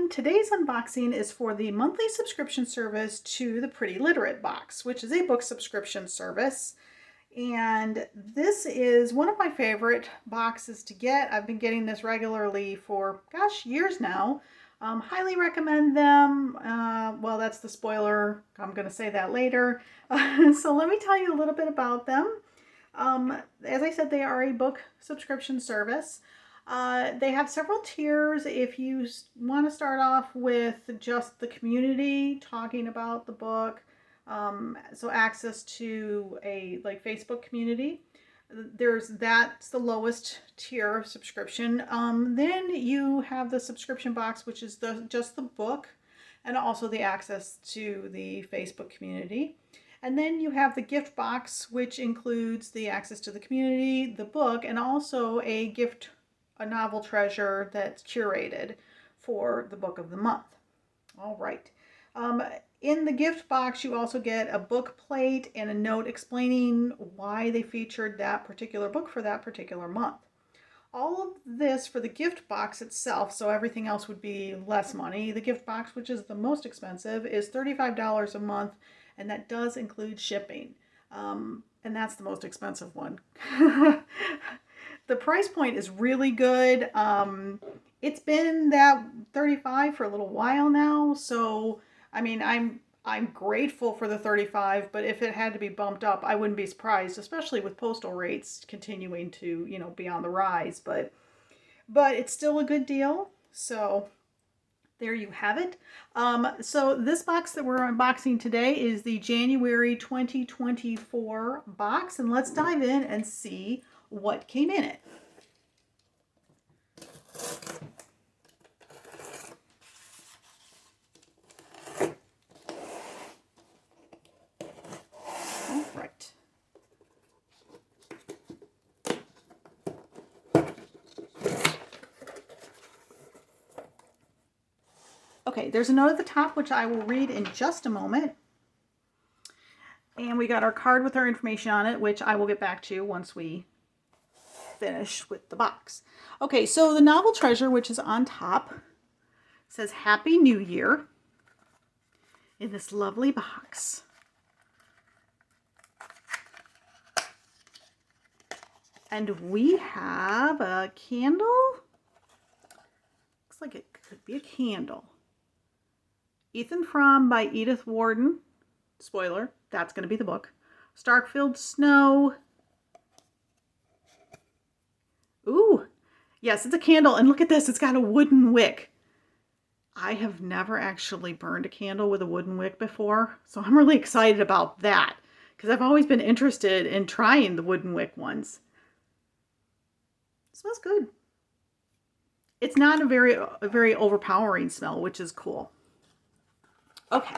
everyone. Today's unboxing is for the monthly subscription service to the Pretty Literate box, which is a book subscription service. And this is one of my favorite boxes to get. I've been getting this regularly for, years now. Highly recommend them. Well, that's the spoiler. I'm going to say that later. So let me tell you a little bit about them. As I said, they are a book subscription service. They have several tiers. If you want to start off with just the community talking about the book, so access to a Facebook community, that's the lowest tier of subscription. Then you have the subscription box, which is just the book, and also the access to the Facebook community. And then you have the gift box, which includes the access to the community, the book, and also a novel treasure that's curated for the book of the month. All right. In the gift box, you also get a book plate and a note explaining why they featured that particular book for that particular month. All of this for the gift box itself, so everything else would be less money. The gift box, which is the most expensive, is $35 a month, and that does include shipping. And that's the most expensive one. The price point is really good. It's been that $35 for a little while now, so I mean, I'm grateful for the $35, but if it had to be bumped up, I wouldn't be surprised, especially with postal rates continuing to, be on the rise. But it's still a good deal. So there you have it. So this box that we're unboxing today is the January 2024 box, and let's dive in and see what came in it. All right. Okay, there's a note at the top, which I will read in just a moment. And we got our card with our information on it, which I will get back to once we finish with the box. Okay, so the novel treasure, which is on top, says Happy New Year in this lovely box. And we have a candle. Looks like it could be a candle. Ethan Frome by Edith Wharton. Spoiler, that's going to be the book. Starkfield Snow. Ooh, yes, it's a candle. And look at this, it's got a wooden wick. I have never actually burned a candle with a wooden wick before, so I'm really excited about that because I've always been interested in trying the wooden wick ones. It smells good. It's not a very overpowering smell, which is cool. Okay.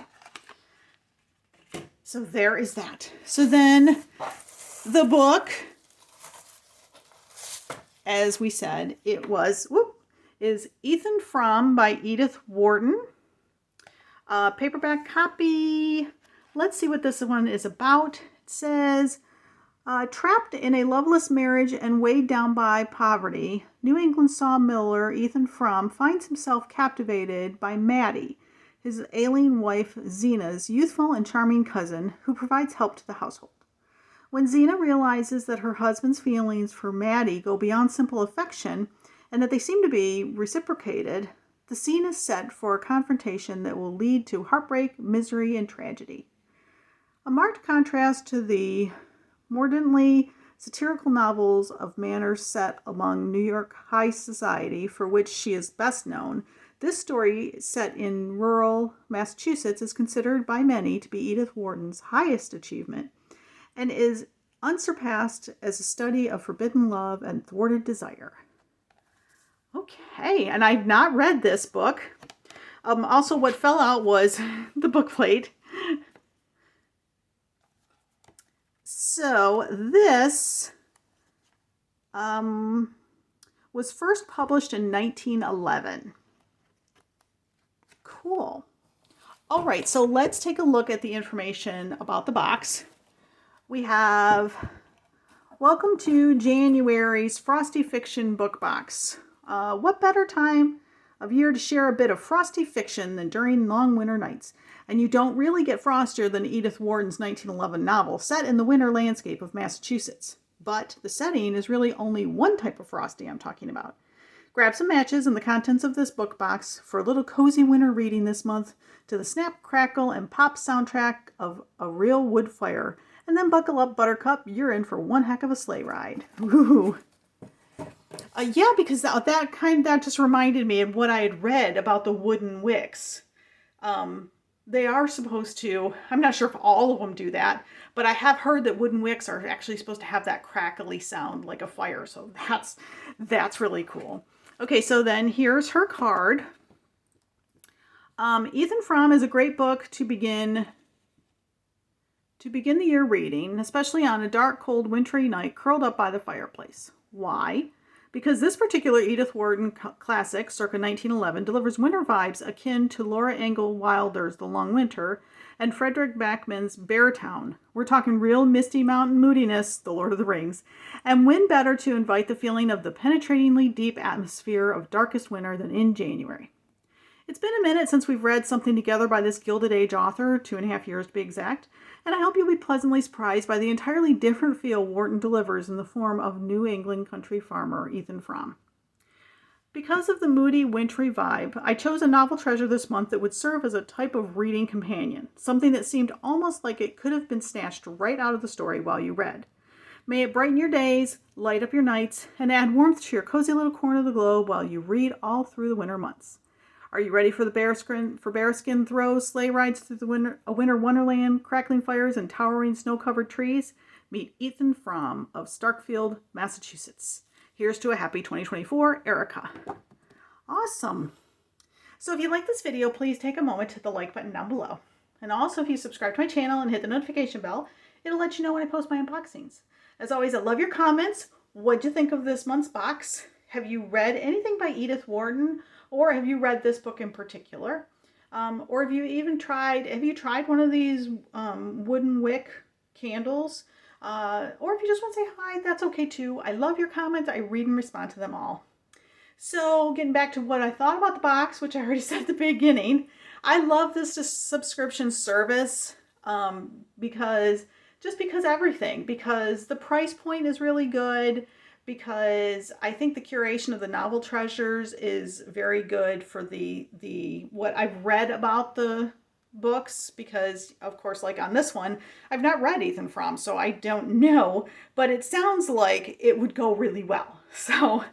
So there is that. So then the book, as we said, is Ethan Frome by Edith Wharton. Paperback copy. Let's see what this one is about. It says, trapped in a loveless marriage and weighed down by poverty, New England sawmiller Ethan Frome finds himself captivated by Maddie, his ailing wife Zena's youthful and charming cousin, who provides help to the household. When Zena realizes that her husband's feelings for Maddie go beyond simple affection and that they seem to be reciprocated, the scene is set for a confrontation that will lead to heartbreak, misery, and tragedy. A marked contrast to the mordantly satirical novels of manners set among New York high society for which she is best known, this story, set in rural Massachusetts, is considered by many to be Edith Wharton's highest achievement and is unsurpassed as a study of forbidden love and thwarted desire. Okay, and I've not read this book. Also, what fell out was the book plate. So this was first published in 1911. Cool. All right, so let's take a look at the information about the box. We have, welcome to January's Frosty Fiction Book Box. What better time of year to share a bit of frosty fiction than during long winter nights. And you don't really get frostier than Edith Wharton's 1911 novel set in the winter landscape of Massachusetts. But the setting is really only one type of frosty I'm talking about. Grab some matches and the contents of this book box for a little cozy winter reading this month to the snap, crackle, and pop soundtrack of a real wood fire. And then buckle up, Buttercup. You're in for one heck of a sleigh ride. Woo! Yeah, because that just reminded me of what I had read about the wooden wicks. They are supposed to, I'm not sure if all of them do that, but I have heard that wooden wicks are actually supposed to have that crackly sound like a fire. So that's really cool. Okay, so then here's her card. Ethan Frome is a great book to begin the year reading, especially on a dark, cold, wintry night curled up by the fireplace. Why? Because this particular Edith Wharton classic, circa 1911, delivers winter vibes akin to Laura Ingalls Wilder's The Long Winter and Frederick Backman's Beartown. We're talking real misty mountain moodiness, The Lord of the Rings, and when better to invite the feeling of the penetratingly deep atmosphere of darkest winter than in January. It's been a minute since we've read something together by this Gilded Age author, 2.5 years to be exact, and I hope you'll be pleasantly surprised by the entirely different feel Wharton delivers in the form of New England country farmer Ethan Frome. Because of the moody, wintry vibe, I chose a novel treasure this month that would serve as a type of reading companion, something that seemed almost like it could have been snatched right out of the story while you read. May it brighten your days, light up your nights, and add warmth to your cozy little corner of the globe while you read all through the winter months. Are you ready for the bearskin throws, sleigh rides through a winter wonderland, crackling fires, and towering snow-covered trees? Meet Ethan Frome of Starkfield, Massachusetts. Here's to a happy 2024, Erica. Awesome. So if you like this video, please take a moment to hit the like button down below. And also, if you subscribe to my channel and hit the notification bell, it'll let you know when I post my unboxings. As always, I love your comments. What'd you think of this month's box? Have you read anything by Edith Wharton? Or have you read this book in particular? Or have you tried one of these wooden wick candles? Or if you just want to say hi, that's okay too. I love your comments. I read and respond to them all. So getting back to what I thought about the box, which I already said at the beginning, I love this subscription service because everything. Because the price point is really good. Because I think the curation of the novel treasures is very good for what I've read about the books, because of course, like on this one, I've not read Ethan Frome, so I don't know, but it sounds like it would go really well. So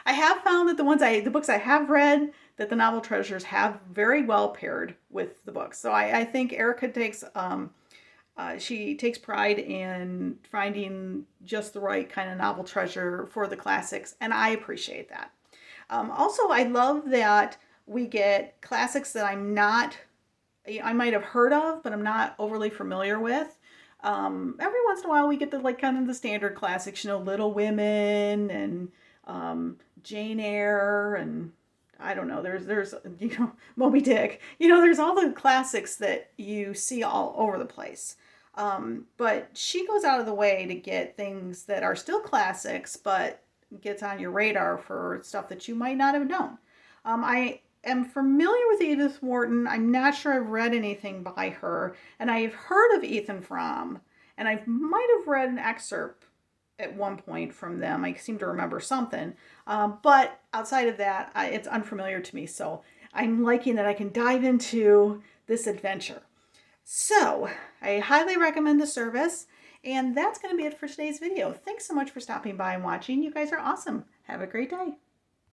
I have found that the books I have read, that the novel treasures have very well paired with the books. So I think Erica takes she takes pride in finding just the right kind of novel treasure for the classics, and I appreciate that. Also, I love that we get classics that I might have heard of, but I'm not overly familiar with. Every once in a while, we get the standard classics, Little Women and Jane Eyre, and I don't know. There's Moby Dick. There's all the classics that you see all over the place. But she goes out of the way to get things that are still classics, but gets on your radar for stuff that you might not have known. I am familiar with Edith Wharton. I'm not sure I've read anything by her, and I've heard of Ethan Frome, and I might have read an excerpt at one point from them. I seem to remember something, but outside of that, it's unfamiliar to me, so I'm liking that I can dive into this adventure. So I highly recommend the service, and that's going to be it for today's video. Thanks so much for stopping by and watching. You guys are awesome. Have a great day.